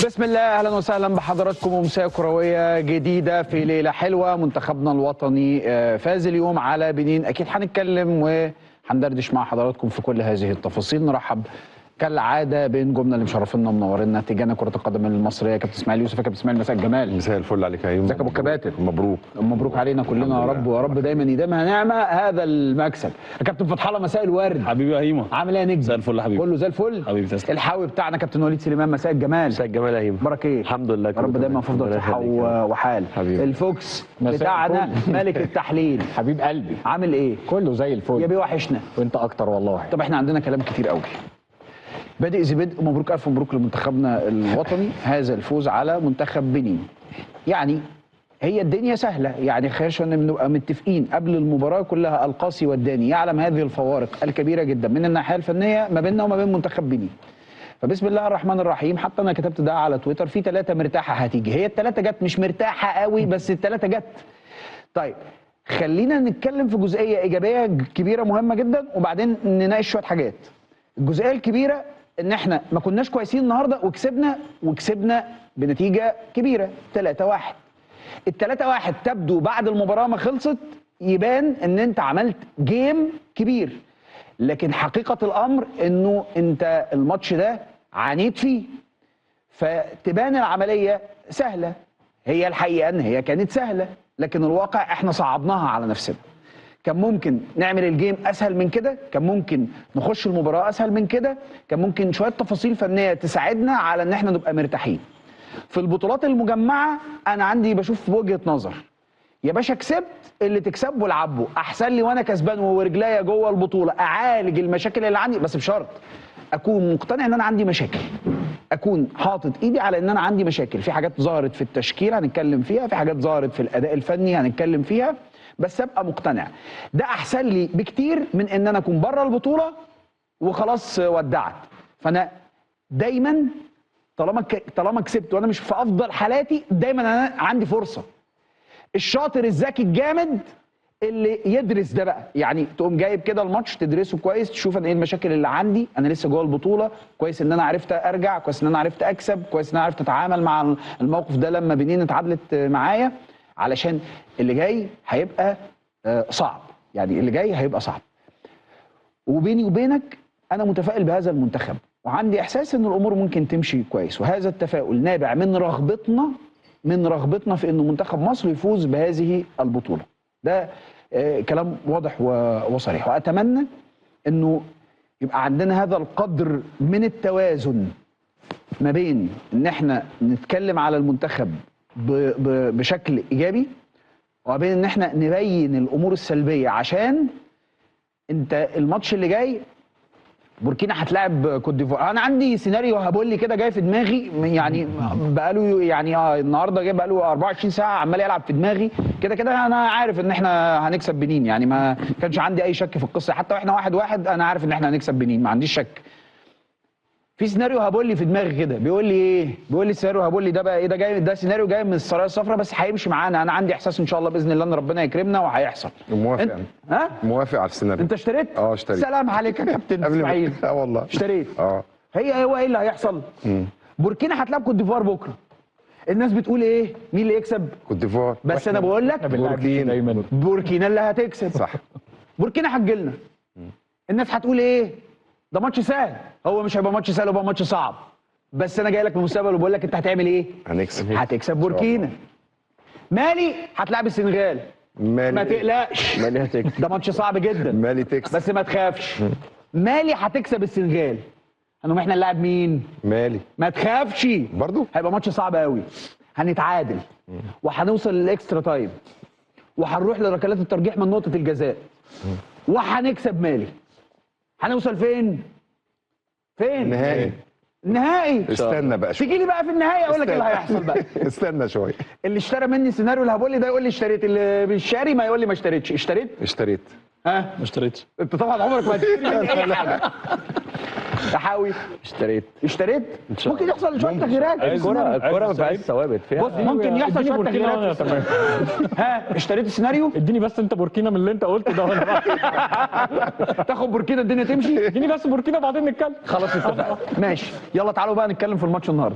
بسم الله، اهلا وسهلا بحضراتكم ومساء كرويه جديده في ليله حلوه. منتخبنا الوطني فاز اليوم على بنين. اكيد هنتكلم وهندردش مع حضراتكم في كل هذه التفاصيل. نرحب كالعاده بنجومنا اللي مشرفينا ومنورينا تيجانا كره القدم المصريه، كابتن اسماعيل يوسف. كابتن اسماعيل، مساء الجمال. مساء الفل عليك يا ايمن. ازيك يا ابو الكباتن؟ مبروك مبروك علينا كلنا يا رب، ويا رب دايما يديمها نعمه هذا المكسب. يا كابتن فتح الله، مساء الورد. حبيبي يا هيما، عامل ايه يا نجم؟ مساء الفل يا حبيبي. كله زي الفل حبيبي تسلم. الحاوي بتاعنا كابتن وليد سليمان، مساء الجمال. مساء الجمال يا هيمن. بركة ايه؟ الحمد لله، يا رب دايما في افضل صحه وحال. حبيبي. الفوكس مساء بتاعنا الفل. ملك التحليل. حبيب قلبي، عامل ايه؟ كله زي الفل. يا بيه وحشنا. وانت اكتر والله. طب احنا عندنا كلام كتير قوي. بادئ ذي بدء، مبروك الف مبروك لمنتخبنا الوطني هذا الفوز على منتخب بنين. يعني هي الدنيا سهله، يعني خلينا نبقى متفقين قبل المباراه كلها. القاسي والداني يعلم هذه الفوارق الكبيره جدا من الناحيه الفنيه ما بيننا وما بين منتخب بنين. فبسم الله الرحمن الرحيم. حتى انا كتبت ده على تويتر، في 3 مرتاحه هتيجي. هي ال3 جت، مش مرتاحه قوي بس ال3 جت. طيب خلينا نتكلم في جزئيه ايجابيه كبيره مهمه جدا، وبعدين نناقش شويه حاجات. الجزئيه الكبيره ان احنا ما كناش كويسين النهارده وكسبنا بنتيجه كبيره 3-1. ال3-1 تبدو بعد المباراه ما خلصت يبان ان انت عملت جيم كبير، لكن حقيقه الامر انه انت الماتش ده عانيت فيه، فتبان العمليه سهله. هي الحقيقه ان هي كانت سهله، لكن الواقع احنا صعبناها على نفسنا. كان ممكن نعمل الجيم اسهل من كده، كان ممكن نخش المباراه اسهل من كده، كان ممكن شويه تفاصيل فنيه تساعدنا على ان احنا نبقى مرتاحين. في البطولات المجمعه انا عندي بشوف بوجهه نظر، يا باشا كسبت اللي تكسبه العبه، احسن لي وانا كسبان ورجليا جوه البطوله اعالج المشاكل اللي عندي، بس بشرط اكون مقتنع ان انا عندي مشاكل، اكون حاطط ايدي على ان انا عندي مشاكل. في حاجات ظهرت في التشكيل هنتكلم فيها، في حاجات ظهرت في الاداء الفني هنتكلم فيها، بس ابقى مقتنع. ده احسن لي بكتير من ان انا اكون بره البطوله وخلاص ودعت. فانا دايما طالما كسبت وانا مش في افضل حالاتي، دايما انا عندي فرصه. الشاطر الذكي الجامد اللي يدرس ده بقى، يعني تقوم جايب كده الماتش تدرسه كويس، تشوف انا ايه المشاكل اللي عندي، انا لسه جوه البطوله، كويس ان انا عرفت ارجع، كويس ان انا عرفت اكسب، كويس ان انا عرفت اتعامل مع الموقف ده لما بنين اتعادلت معايا، علشان اللي جاي هيبقى صعب. يعني اللي جاي هيبقى صعب. وبيني وبينك انا متفائل بهذا المنتخب، وعندي احساس ان الامور ممكن تمشي كويس، وهذا التفاؤل نابع من رغبتنا في انه منتخب مصر يفوز بهذه البطوله. ده كلام واضح وصريح، واتمنى انه يبقى عندنا هذا القدر من التوازن ما بين ان احنا نتكلم على المنتخب بشكل ايجابي، وبين ان احنا نبين الامور السلبيه، عشان انت الماتش اللي جاي بوركينا هتلاعب كوت ديفوار. انا عندي سيناريو هبولي كده جاي في دماغي، يعني بقاله يعني النهارده جاي بقاله 24 ساعه عمال يلعب في دماغي كده. انا عارف ان احنا هنكسب بنين، يعني ما كانش عندي اي شك في القصه، حتى واحنا 1-1 انا عارف ان احنا هنكسب بنين، ما عنديش شك. في سيناريو هبولي في دماغي كده بيقول لي ايه؟ بيقول لي سيناريو هبولي ده بقى ايه؟ ده سيناريو جاي من السرايا الصفراء، بس هيمشي معانا. انا عندي احساس ان شاء الله باذن الله ان ربنا يكرمنا وهيحصل. موافق. ها؟ موافق على السيناريو. انت اشتريت؟ اشتريت. سلام عليك يا كابتن اسماعيل. والله اشتريت. هو ايه اللي هيحصل؟ بوركينا هتلعب كوت ديفوار بكره. الناس بتقول ايه؟ مين اللي يكسب؟ كوت ديفوار. بس انا بقول لك بوركينا اللي هتكسب. صح. بوركينا هتجيلنا. الناس هتقول ايه؟ ده ماتش سهل. هو مش هيبقى ماتش سهل، هيبقى ماتش صعب. بس انا جاي لك من المستقبل وبقول لك انت هتعمل ايه؟ هتكسب بوركينا. مالي هتلاعب السنغال. ما تقلقش، مالي هتكسب. ده ماتش صعب جدا. مالي تكسب، بس ما تخافش. مالي هتكسب السنغال. هنقوم احنا نلاعب مين؟ مالي. ما تخافش برضو هيبقى ماتش صعب قوي. هنتعادل وهنوصل للاكسترا تايم، وهنروح لركلات الترجيح من نقطه الجزاء، وهنكسب مالي. هنوصل فين؟ النهائي. استنى بقى شويه. تيجي لي بقى في النهائي اقول لك ايه اللي هيحصل بقى. استنى شويه. اللي اشترى مني سيناريو اللي هبقول لي ده يقول لي اشتريت، اللي بالشاري ما يقول لي ما اشتريتش. اشتريت. ما اشتريتش. انت طبعا عمرك ما هتشتري مني اي حاجه. تحاوي اشتريت. ممكن يحصل شويه تغييرات. الكوره ما فيهاش ثوابت فيها. بص ممكن يحصل شويه تغييرات. ها اشتريت السيناريو؟ اديني بس انت بوركينا من اللي انت قلته ده وانا تاخد بوركينا الدنيا تمشي. اديني بس بوركينا بعدين نتكلم. خلاص اتفقنا. ماشي، يلا تعالوا بقى نتكلم في الماتش النهارده.